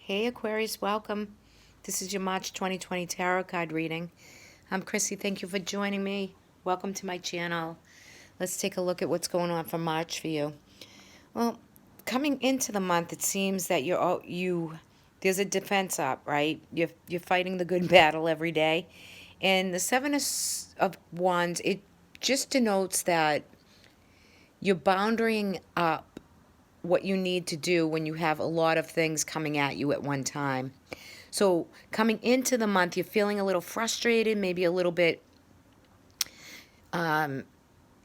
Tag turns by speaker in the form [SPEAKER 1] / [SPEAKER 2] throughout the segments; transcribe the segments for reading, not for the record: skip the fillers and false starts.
[SPEAKER 1] Hey Aquarius, welcome. This is your March 2020 Tarot card reading. I'm Chrissy. Thank you for joining me. Welcome to my channel. Let's take a look at what's going on for March for you. Well, coming into the month, it seems that there's a defense up, right? You're fighting the good battle every day. And the Seven of Wands, it just denotes that you're boundarying up what you need to do when you have a lot of things coming at you at one time. So coming into the month, you're feeling a little frustrated, maybe a little bit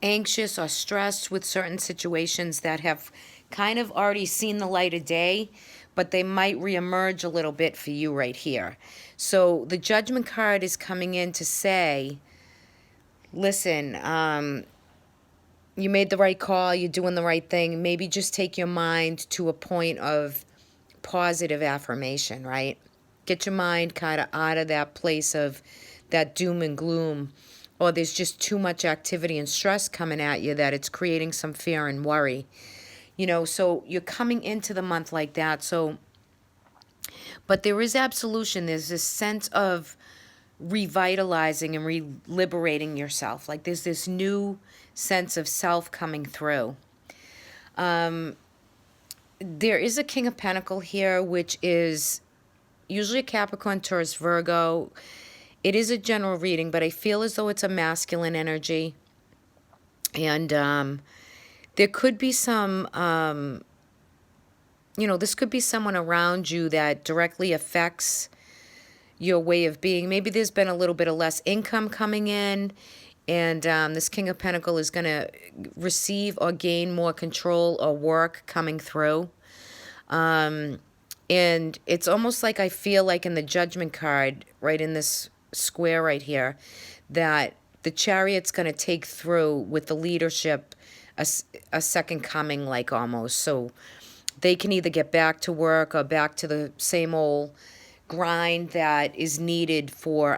[SPEAKER 1] anxious or stressed with certain situations that have kind of already seen the light of day, but they might reemerge a little bit for you right here. So the Judgment card is coming in to say, listen, you made the right call, you're doing the right thing. Maybe just take your mind to a point of positive affirmation, right? Get your mind kind of out of that place of that doom and gloom, or there's just too much activity and stress coming at you that it's creating some fear and worry. So you're coming into the month like that. But there is absolution. There's this sense of revitalizing and liberating yourself. Like there's this new sense of self coming through. There is a King of Pentacles here, which is usually a Capricorn, Taurus, Virgo. It is a general reading, but I feel as though it's a masculine energy. And there could be this could be someone around you that directly affects your way of being. Maybe there's been a little bit of less income coming in, and this King of Pentacles is going to receive or gain more control or work coming through. And it's almost like I feel like in the Judgment card, right in this square right here, that the Chariot's going to take through with the leadership a second coming, like almost. So they can either get back to work or back to the same old grind that is needed for,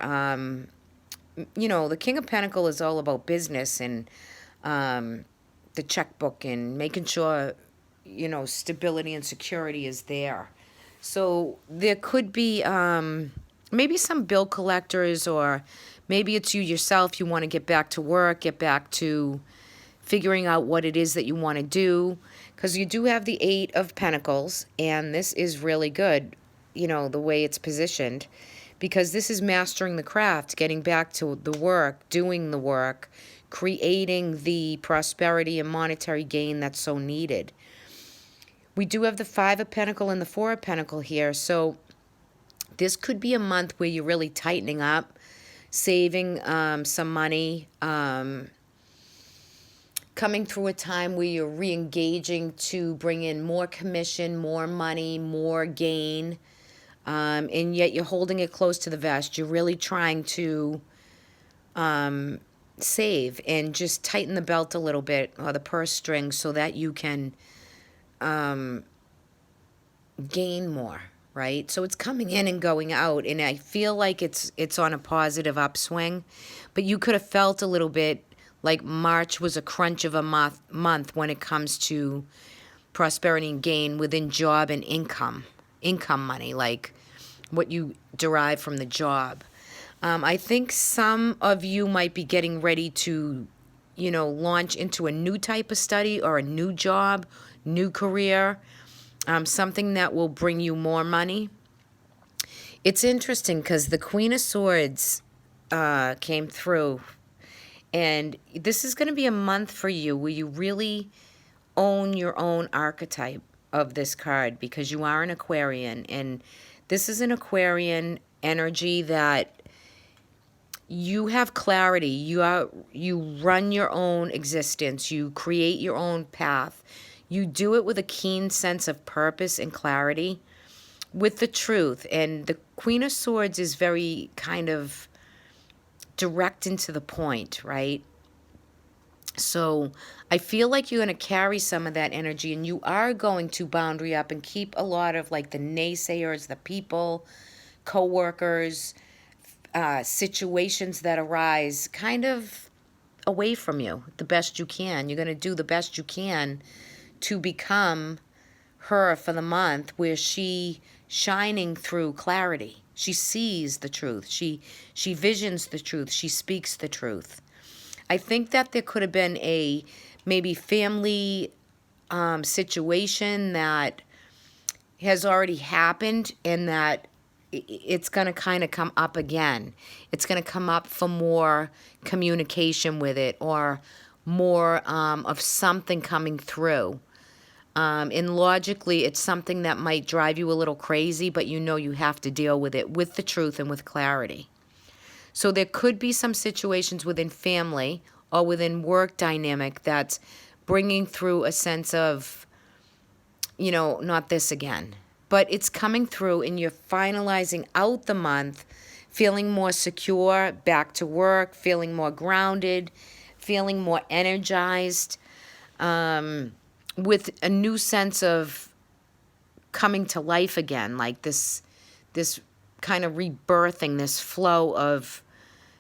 [SPEAKER 1] the King of Pentacles is all about business and the checkbook and making sure, stability and security is there. So there could be maybe some bill collectors, or maybe it's you yourself. You want to get back to work, get back to figuring out what it is that you want to do. Because you do have the Eight of Pentacles, and this is really good, the way it's positioned. Because this is mastering the craft, getting back to the work, doing the work, creating the prosperity and monetary gain that's so needed. We do have the Five of Pentacles and the Four of Pentacles here. So this could be a month where you're really tightening up, saving some money, coming through a time where you're re-engaging to bring in more commission, more money, more gain, and yet you're holding it close to the vest. You're really trying to save and just tighten the belt a little bit, or the purse string, so that you can gain more, right? So it's coming in and going out, and I feel like it's on a positive upswing, but you could have felt a little bit like March was a crunch of a month when it comes to prosperity and gain within job and income money, like what you derive from the job. I think some of you might be getting ready to, launch into a new type of study or a new job, new career, something that will bring you more money. It's interesting because the Queen of Swords came through. And this is going to be a month for you where you really own your own archetype of this card, because you are an Aquarian. And this is an Aquarian energy that you have clarity. You run your own existence. You create your own path. You do it with a keen sense of purpose and clarity, with the truth. And the Queen of Swords is very kind of direct and to the point, right? So I feel like you're going to carry some of that energy, and you are going to boundary up and keep a lot of like the naysayers, the people, co-workers, situations that arise kind of away from you the best you can. You're going to do the best you can to become her for the month, where she shining through clarity. She sees the truth. She visions the truth. She speaks the truth. I think that there could have been a maybe family situation that has already happened, and that it's going to kind of come up again. It's going to come up for more communication with it, or more of something coming through. And logically, it's something that might drive you a little crazy, but you know you have to deal with it with the truth and with clarity. So there could be some situations within family or within work dynamic that's bringing through a sense of, not this again. But it's coming through, and you're finalizing out the month, feeling more secure, back to work, feeling more grounded, feeling more energized, with a new sense of coming to life again, like this kind of rebirthing, this flow of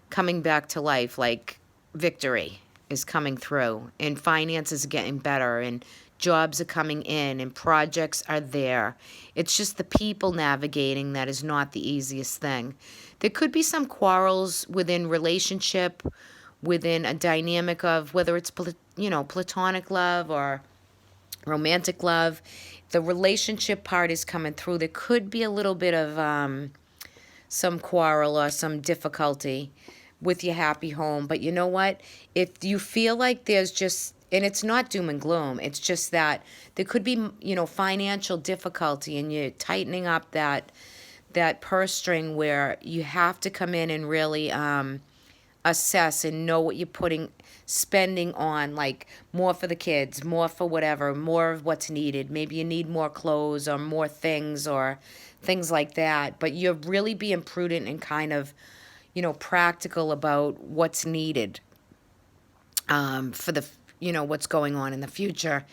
[SPEAKER 1] coming back to life, like victory is coming through, and finances are getting better, and jobs are coming in, and projects are there. It's just the people navigating that is not the easiest thing. There could be some quarrels within relationship, within a dynamic of whether it's platonic love or romantic love. The relationship part is coming through. There could be a little bit of some quarrel or some difficulty with your happy home. But you know what? If you feel like there's just, and it's not doom and gloom, it's just that there could be, financial difficulty, and you're tightening up that purse string, where you have to come in and really assess and know what you're spending on, like more for the kids, more for whatever, more of what's needed. Maybe you need more clothes or more things or things like that. But you're really being prudent and kind of, practical about what's needed for the, what's going on in the future.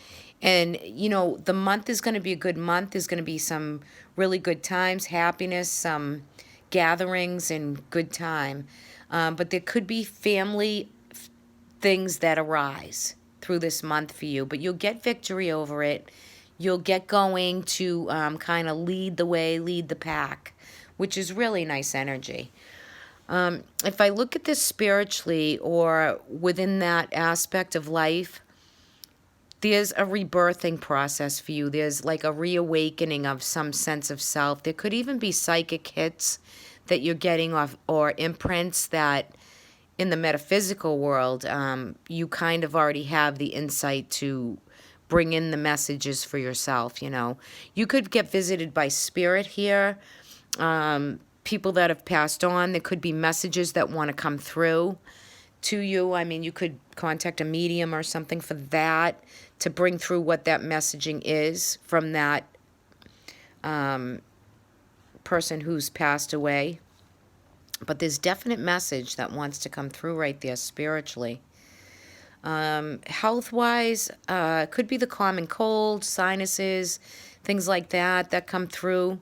[SPEAKER 1] And, the month is going to be a good month. There's going to be some really good times, happiness, some gatherings, and good time. But there could be family things that arise through this month for you, but you'll get victory over it. You'll get going to kind of lead the way, lead the pack, which is really nice energy. If I look at this spiritually or within that aspect of life, there's a rebirthing process for you. There's like a reawakening of some sense of self. There could even be psychic hits that you're getting off, or imprints that in the metaphysical world, you kind of already have the insight to bring in the messages for yourself. You could get visited by spirit here, people that have passed on. There could be messages that want to come through to you. I mean, you could contact a medium or something for that, to bring through what that messaging is from that person who's passed away. But there's definite message that wants to come through right there spiritually. Health-wise, could be the common cold, sinuses, things like that come through.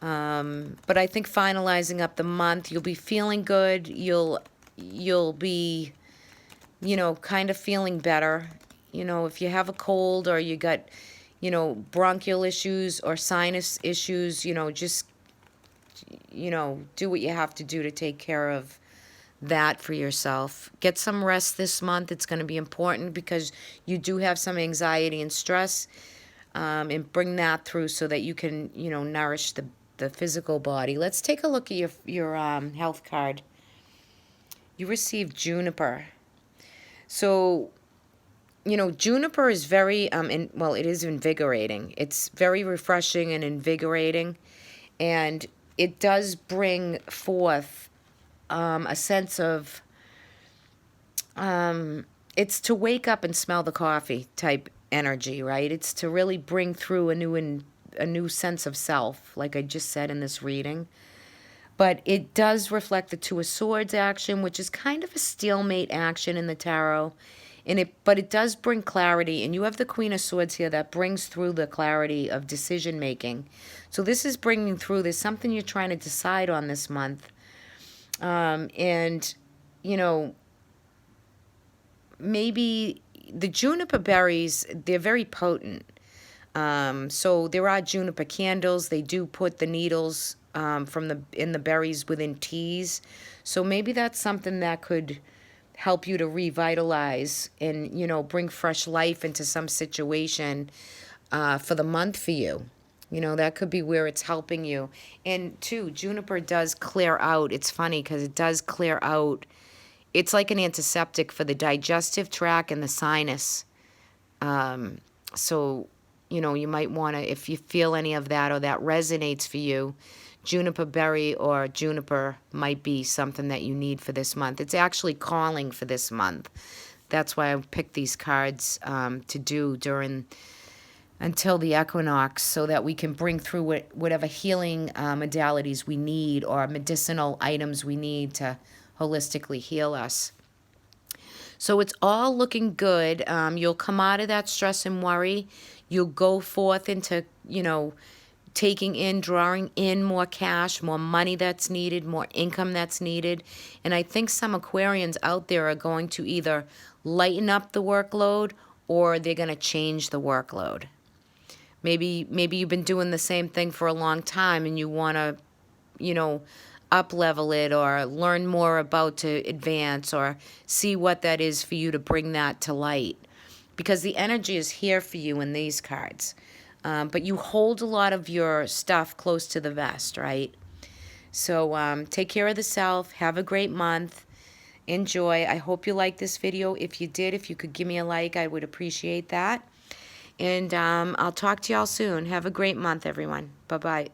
[SPEAKER 1] But I think finalizing up the month, you'll be feeling good. You'll be, kind of feeling better. If you have a cold, or you got, bronchial issues or sinus issues, just, do what you have to do to take care of that for yourself. Get some rest this month. It's going to be important, because you do have some anxiety and stress, and bring that through so that you can, nourish the physical body. Let's take a look at your health card. You received juniper. So, juniper is very, it is invigorating. It's very refreshing and invigorating, and it does bring forth a sense of, it's to wake up and smell the coffee type energy, right? It's to really bring through a new sense of self, like I just said in this reading. But it does reflect the Two of Swords action, which is kind of a stalemate action in the tarot. But it does bring clarity, and you have the Queen of Swords here that brings through the clarity of decision making. So this is bringing through, there's something you're trying to decide on this month. And, maybe the juniper berries, they're very potent. So there are juniper candles. They do put the needles in the berries within teas. So maybe that's something that could help you to revitalize and, bring fresh life into some situation for the month for you. That could be where it's helping you. And too, juniper does clear out. It's funny because it does clear out. It's like an antiseptic for the digestive tract and the sinus. So, you might want to, if you feel any of that or that resonates for you, juniper berry or juniper might be something that you need for this month. It's actually calling for this month. That's why I picked these cards to do until the equinox, so that we can bring through whatever healing modalities we need or medicinal items we need to holistically heal us. So it's all looking good. You'll come out of that stress and worry. You'll go forth into, drawing in more cash, more money that's needed, more income that's needed. And I think some Aquarians out there are going to either lighten up the workload or they're going to change the workload. Maybe you've been doing the same thing for a long time and you want to, up level it or learn more about to advance or see what that is for you to bring that to light. Because the energy is here for you in these cards. But you hold a lot of your stuff close to the vest, right? So take care of the self. Have a great month. Enjoy. I hope you liked this video. If you did, if you could give me a like, I would appreciate that. And I'll talk to y'all soon. Have a great month, everyone. Bye-bye.